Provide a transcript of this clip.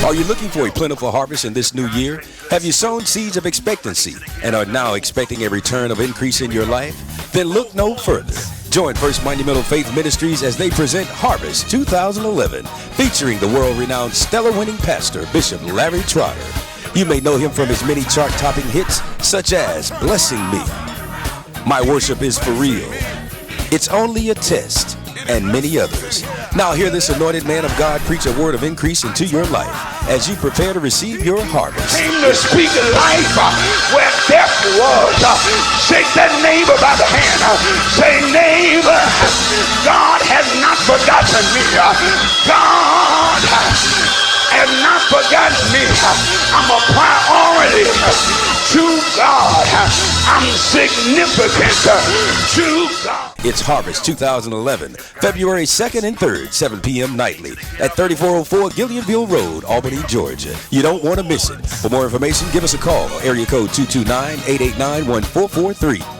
Are you looking for a plentiful harvest in this new year? Have you sown seeds of expectancy and are now expecting a return of increase in your life? Then look no further. Join First Monumental Faith Ministries as they present Harvest 2011, featuring the world-renowned stellar-winning pastor, Bishop Larry Trotter. You may know him from his many chart-topping hits, such as Blessing Me, My Worship Is For Real, It's Only a Test, and many others. Now hear this anointed man of God preach a word of increase into your life as you prepare to receive your harvest. Came to speak life where death was. Shake that neighbor by the hand. Say, neighbor, God has not forgotten me. God has not forgotten me. I'm a priority to God. I'm significant to God. It's Harvest 2011, February 2nd and 3rd, 7 p.m. nightly at 3404 Gillionville Road, Albany, Georgia. You don't want to miss it. For more information, give us a call. Area code 229-889-1443.